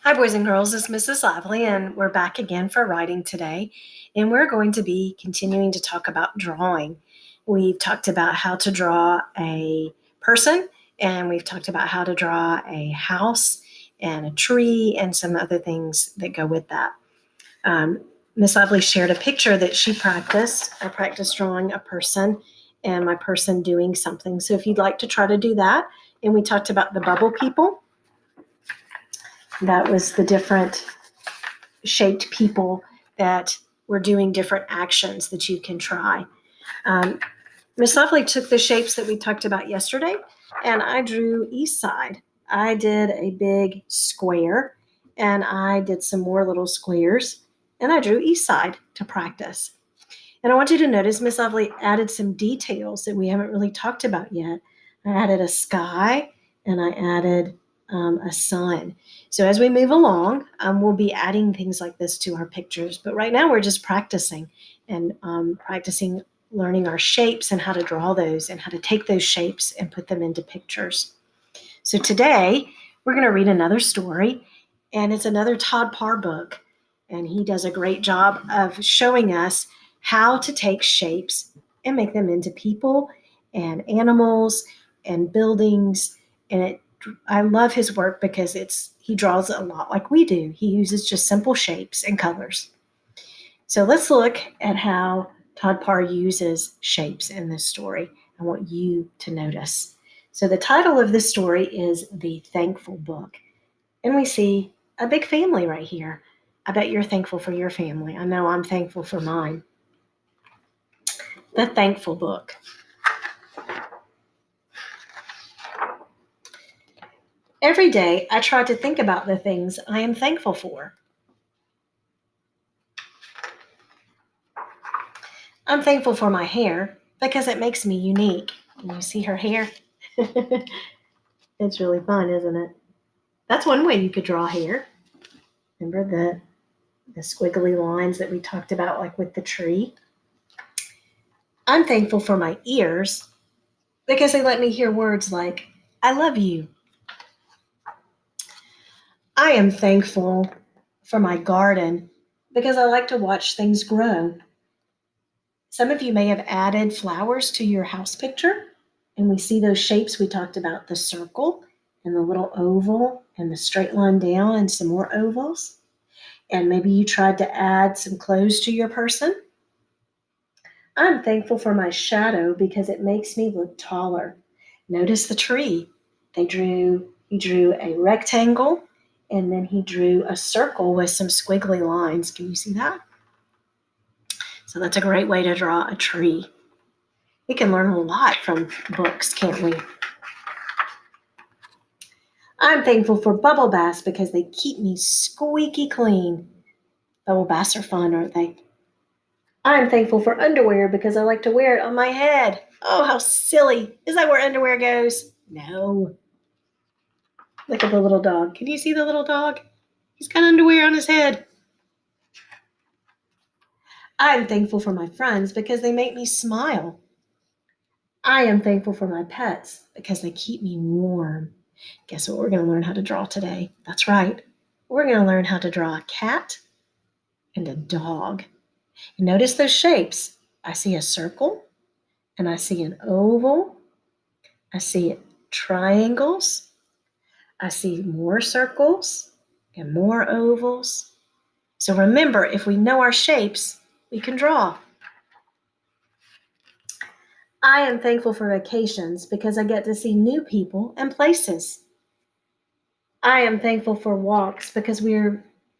Hi, boys and girls. It's Mrs. Lively, and we're back again for writing today. And we're going to be continuing to talk about drawing. We've talked about how to draw a person, and we've talked about how to draw a house and a tree and some other things that go with that. Miss Lively shared a picture that she practiced. I practiced drawing a person and my person doing something. So if you'd like to try to do that, and we talked about the bubble people. That was the different shaped people that were doing different actions that you can try. Miss Lovely took the shapes that we talked about yesterday, and I drew east side. I did a big square, and I did some more little squares, and I drew east side to practice. And I want you to notice Miss Lovely added some details that we haven't really talked about yet. I added a sky, and I added a sun. So as we move along, we'll be adding things like this to our pictures. But right now we're just practicing and practicing learning our shapes and how to draw those and how to take those shapes and put them into pictures. So today we're going to read another story, and it's another Todd Parr book. And he does a great job of showing us how to take shapes and make them into people and animals and buildings. And I love his work because he draws a lot like we do. He uses just simple shapes and colors. So let's look at how Todd Parr uses shapes in this story. I want you to notice. So the title of this story is The Thankful Book. And we see a big family right here. I bet you're thankful for your family. I know I'm thankful for mine. The Thankful Book. Every day I try to think about the things I am thankful for. I'm thankful for my hair because it makes me unique. Can you see her hair? It's really fun, isn't it? That's one way you could draw hair. Remember the squiggly lines that we talked about, like with the tree? I'm thankful for my ears because they let me hear words like, I love you. I am thankful for my garden because I like to watch things grow. Some of you may have added flowers to your house picture, and we see those shapes we talked about, the circle and the little oval and the straight line down and some more ovals. And maybe you tried to add some clothes to your person. I'm thankful for my shadow because it makes me look taller. Notice the tree. He drew a rectangle, and then he drew a circle with some squiggly lines. Can you see that? So that's a great way to draw a tree. We can learn a lot from books, can't we? I'm thankful for bubble baths because they keep me squeaky clean. Bubble baths are fun, aren't they? I'm thankful for underwear because I like to wear it on my head. Oh, how silly. Is that where underwear goes? No. Look at the little dog. Can you see the little dog? He's got underwear on his head. I'm thankful for my friends because they make me smile. I am thankful for my pets because they keep me warm. Guess what we're going to learn how to draw today? That's right. We're going to learn how to draw a cat and a dog. And notice those shapes. I see a circle, and I see an oval. I see triangles. I see more circles and more ovals. So remember, if we know our shapes, we can draw. I am thankful for vacations because I get to see new people and places. I am thankful for walks because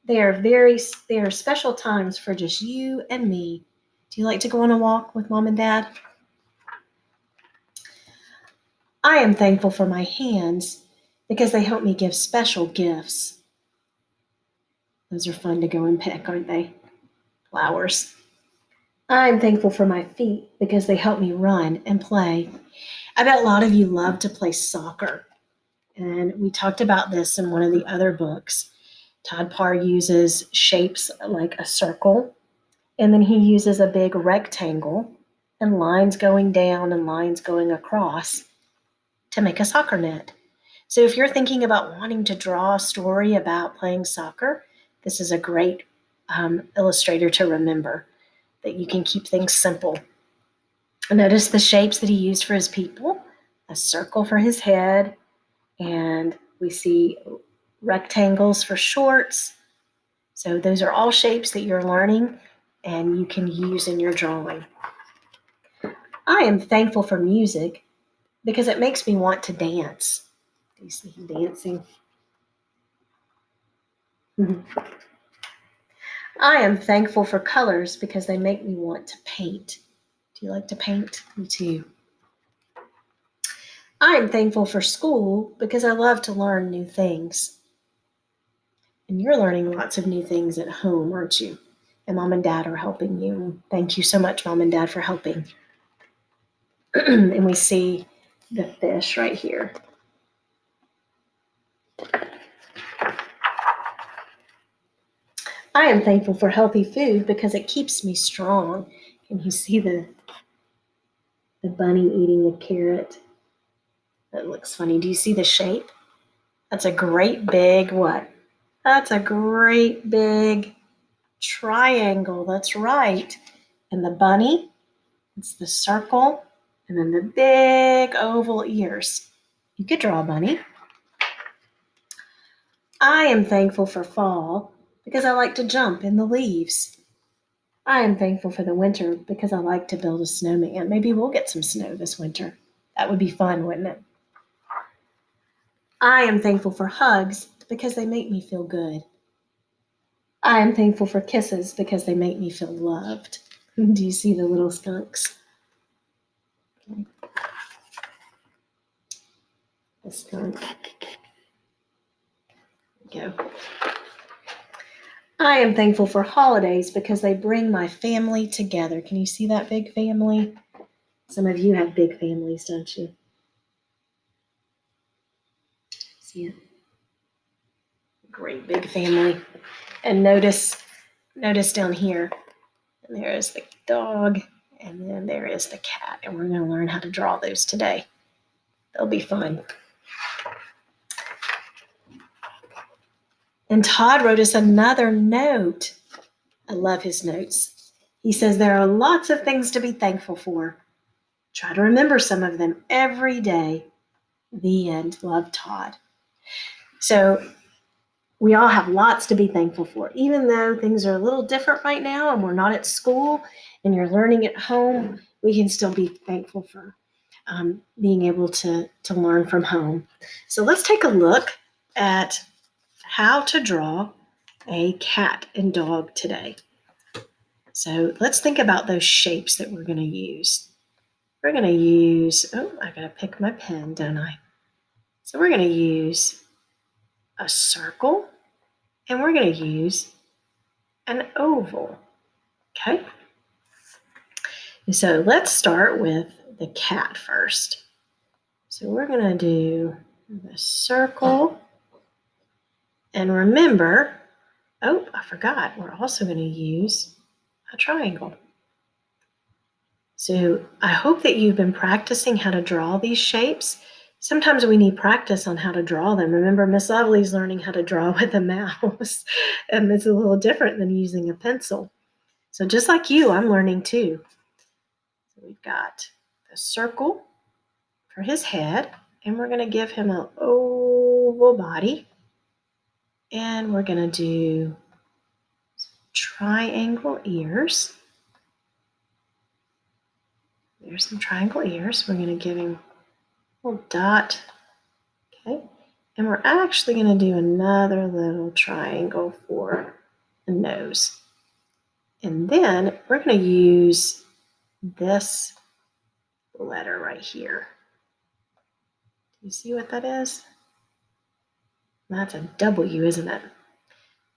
they are special times for just you and me. Do you like to go on a walk with mom and dad? I am thankful for my hands because they help me give special gifts. Those are fun to go and pick, aren't they? Flowers. I'm thankful for my feet because they help me run and play. I bet a lot of you love to play soccer. And we talked about this in one of the other books. Todd Parr uses shapes like a circle, and then he uses a big rectangle and lines going down and lines going across to make a soccer net. So if you're thinking about wanting to draw a story about playing soccer, this is a great illustrator to remember, that you can keep things simple. Notice the shapes that he used for his people, a circle for his head, and we see rectangles for shorts. So those are all shapes that you're learning and you can use in your drawing. I am thankful for music because it makes me want to dance. Do you see him dancing? I am thankful for colors because they make me want to paint. Do you like to paint? Me too. I am thankful for school because I love to learn new things. And you're learning lots of new things at home, aren't you? And mom and dad are helping you. Thank you so much, mom and dad, for helping. And we see the fish right here. I am thankful for healthy food because it keeps me strong. Can you see the bunny eating a carrot? That looks funny. Do you see the shape? That's a great big what? That's a great big triangle. That's right. And the bunny, it's the circle, and then the big oval ears. You could draw a bunny. I am thankful for fall because I like to jump in the leaves. I am thankful for the winter because I like to build a snowman. Maybe we'll get some snow this winter. That would be fun, wouldn't it? I am thankful for hugs because they make me feel good. I am thankful for kisses because they make me feel loved. Do you see the little skunks? Okay. The skunk. Go. I am thankful for holidays because they bring my family together. Can you see that big family? Some of you have big families, don't you? See it? Great big family. And notice down here, and there is the dog, and then there is the cat. And we're going to learn how to draw those today. They'll be fun. And Todd wrote us another note. I love his notes. He says there are lots of things to be thankful for. Try to remember some of them every day. The end. Love, Todd. So we all have lots to be thankful for. Even though things are a little different right now and we're not at school and you're learning at home, we can still be thankful for being able to learn from home. So let's take a look at how to draw a cat and dog today. So let's think about those shapes that we're going to use. We're going to use, I got to pick my pen, don't I? So we're going to use a circle and we're going to use an oval. Okay. So let's start with the cat first. So we're going to do the circle. And remember, I forgot, we're also going to use a triangle. So I hope that you've been practicing how to draw these shapes. Sometimes we need practice on how to draw them. Remember, Miss Lovely's learning how to draw with a mouse, and it's a little different than using a pencil. So just like you, I'm learning too. So we've got the circle for his head, and we're going to give him an oval body. And we're going to do triangle ears. There's some triangle ears. We're going to give him a little dot. Okay. And we're actually going to do another little triangle for the nose. And then we're going to use this letter right here. Do you see what that is? That's a W, isn't it?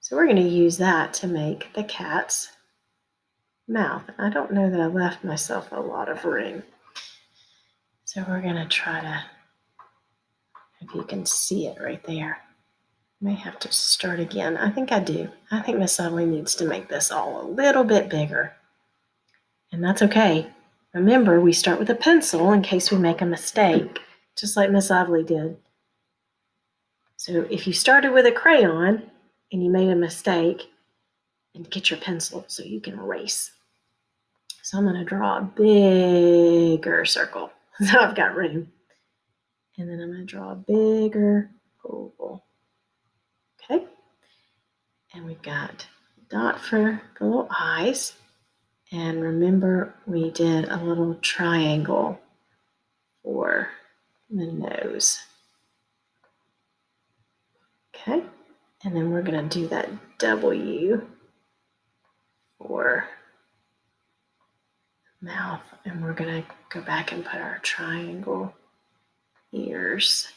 So we're going to use that to make the cat's mouth. I don't know that I left myself a lot of room. So we're going to try to, if you can see it right there. May have to start again. I think I do. I think Miss Lovely needs to make this all a little bit bigger. And that's okay. Remember, we start with a pencil in case we make a mistake, just like Miss Lovely did. So if you started with a crayon and you made a mistake, and get your pencil so you can erase. So I'm going to draw a bigger circle. So I've got room. And then I'm going to draw a bigger oval. Okay. And we've got a dot for the little eyes. And remember, we did a little triangle for the nose. Okay. And then we're going to do that W for mouth. And we're going to go back and put our triangle ears.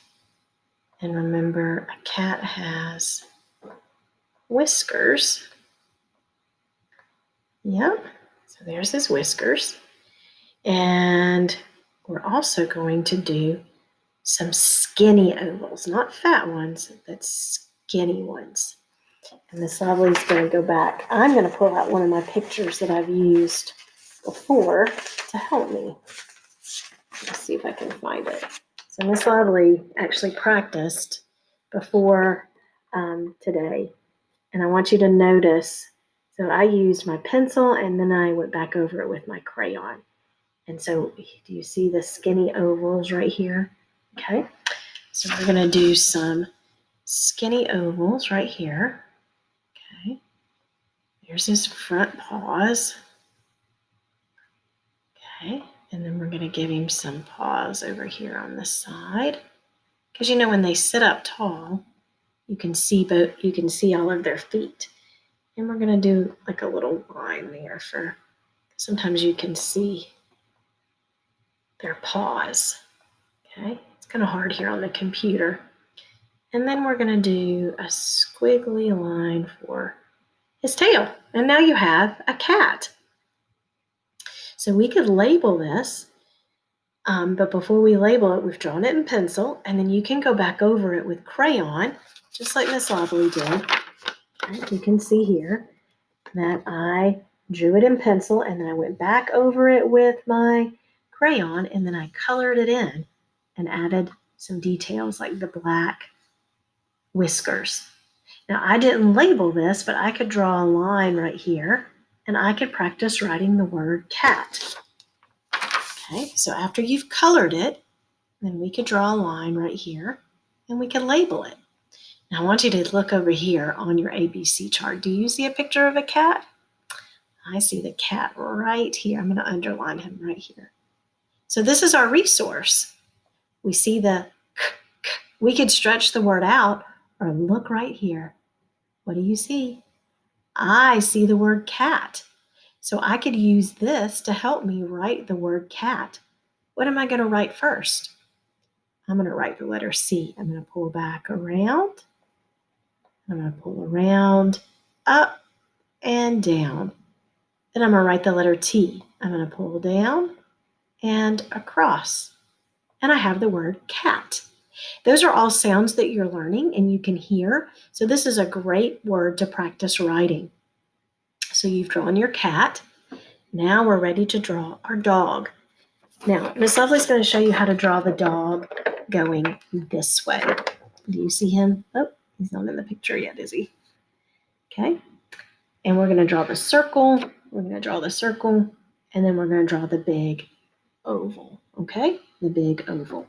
And remember, a cat has whiskers. Yep, so there's his whiskers. And we're also going to do some skinny ovals, not fat ones, but skinny ones. And Miss Lovely's going to go back. I'm going to pull out one of my pictures that I've used before to help me. Let's see if I can find it. So Miss Lovely actually practiced before today. And I want you to notice, so I used my pencil and then I went back over it with my crayon. And so do you see the skinny ovals right here? Okay, so we're going to do some skinny ovals right here. Okay, there's his front paws. Okay, and then we're going to give him some paws over here on the side. Because you know when they sit up tall, you can see all of their feet. And we're going to do like a little line there for, sometimes you can see their paws. Okay, it's kind of hard here on the computer. And then we're going to do a squiggly line for his tail. And now you have a cat. So we could label this, but before we label it, we've drawn it in pencil, and then you can go back over it with crayon, just like Miss Lovely did. Right, you can see here that I drew it in pencil, and then I went back over it with my crayon, and then I colored it in and added some details like the black whiskers. Now, I didn't label this, but I could draw a line right here, and I could practice writing the word cat. Okay, so after you've colored it, then we could draw a line right here, and we could label it. Now, I want you to look over here on your ABC chart. Do you see a picture of a cat? I see the cat right here. I'm going to underline him right here. So this is our resource. We see the k. We could stretch the word out or look right here. What do you see? I see the word cat. So I could use this to help me write the word cat. What am I going to write first? I'm going to write the letter C. I'm going to pull back around. I'm going to pull around, up, and down. Then I'm going to write the letter T. I'm going to pull down and across. And I have the word cat. Those are all sounds that you're learning and you can hear. So this is a great word to practice writing. So you've drawn your cat. Now we're ready to draw our dog. Now, Miss Lovely's going to show you how to draw the dog going this way. Do you see him? Oh, he's not in the picture yet, is he? Okay. And we're going to draw the circle. We're going to draw the circle. And then we're going to draw the big oval. Okay? The big oval.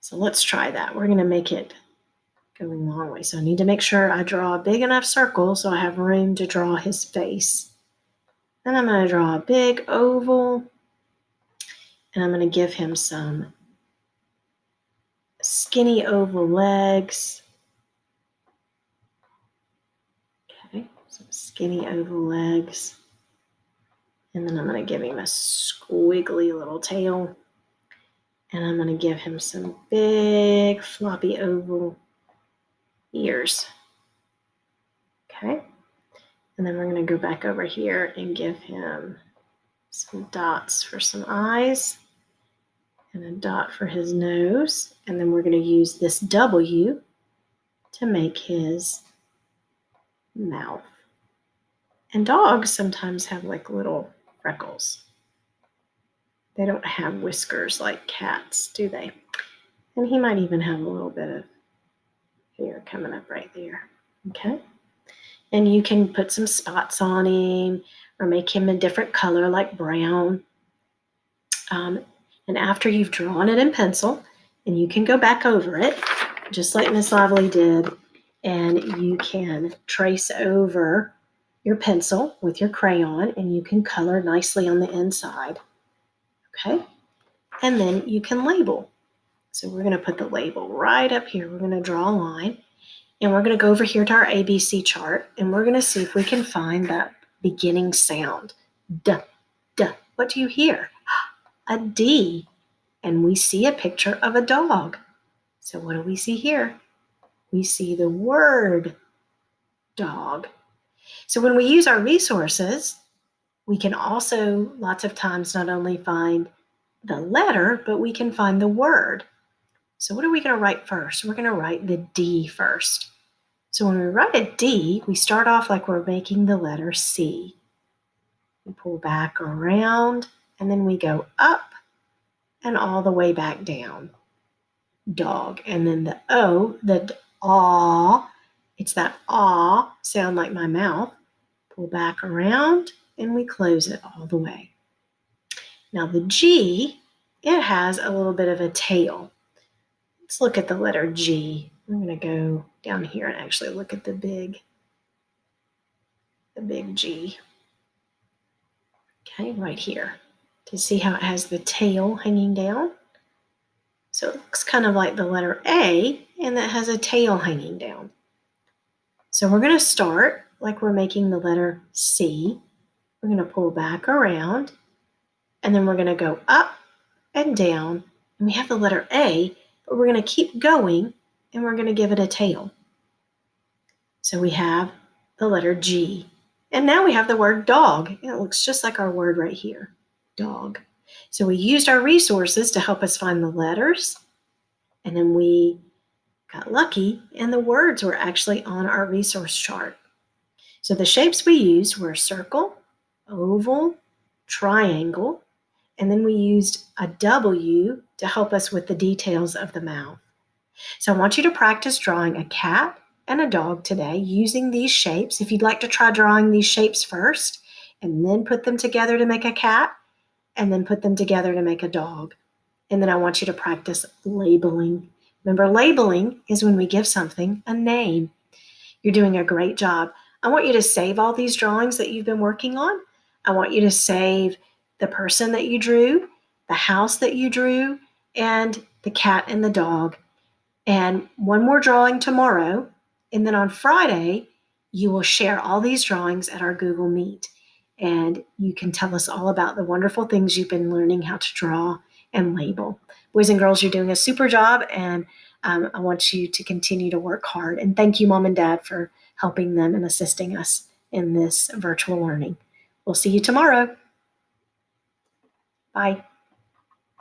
So let's try that. We're going to make it going the long way. So I need to make sure I draw a big enough circle so I have room to draw his face. Then I'm going to draw a big oval. And I'm going to give him some skinny oval legs. Okay, some skinny oval legs. And then I'm going to give him a squiggly little tail. And I'm going to give him some big floppy oval ears. Okay. And then we're going to go back over here and give him some dots for some eyes and a dot for his nose. And then we're going to use this W to make his mouth. And dogs sometimes have like little freckles. They don't have whiskers like cats, do they? And he might even have a little bit of hair coming up right there. Okay. And you can put some spots on him or make him a different color like brown. And after you've drawn it in pencil, and you can go back over it, just like Miss Lively did, and you can trace over your pencil with your crayon, and you can color nicely on the inside. Okay? And then you can label. So we're going to put the label right up here. We're going to draw a line, and we're going to go over here to our ABC chart, and we're going to see if we can find that beginning sound. Duh, duh. What do you hear? A D. And we see a picture of a dog. So what do we see here? We see the word dog. So when we use our resources, we can also lots of times not only find the letter, but we can find the word. So what are we going to write first? We're going to write the D first. So when we write a D, we start off like we're making the letter C. We pull back around, and then we go up and all the way back down. Dog. And then the O, the aw, it's that aw sound like my mouth. Pull back around, and we close it all the way. Now the G, it has a little bit of a tail. Let's look at the letter G. I'm going to go down here and actually look at the big G. Okay, right here. To see how it has the tail hanging down. So it looks kind of like the letter A, and that has a tail hanging down. So we're going to start like we're making the letter C. We're going to pull back around, and then we're going to go up and down. And we have the letter A, but we're going to keep going, and we're going to give it a tail. So we have the letter G. And now we have the word dog. It looks just like our word right here, dog. So we used our resources to help us find the letters, and then we got lucky, and the words were actually on our resource chart. So the shapes we used were circle, oval, triangle, and then we used a W to help us with the details of the mouth. So I want you to practice drawing a cat and a dog today using these shapes. If you'd like to try drawing these shapes first and then put them together to make a cat and then put them together to make a dog. And then I want you to practice labeling. Remember, labeling is when we give something a name. You're doing a great job. I want you to save all these drawings that you've been working on. I want you to save the person that you drew, the house that you drew, and the cat and the dog. And one more drawing tomorrow. And then on Friday, you will share all these drawings at our Google Meet. And you can tell us all about the wonderful things you've been learning how to draw and label. Boys and girls, you're doing a super job, and I want you to continue to work hard. And thank you, Mom and Dad, for helping them and assisting us in this virtual learning. We'll see you tomorrow. Bye.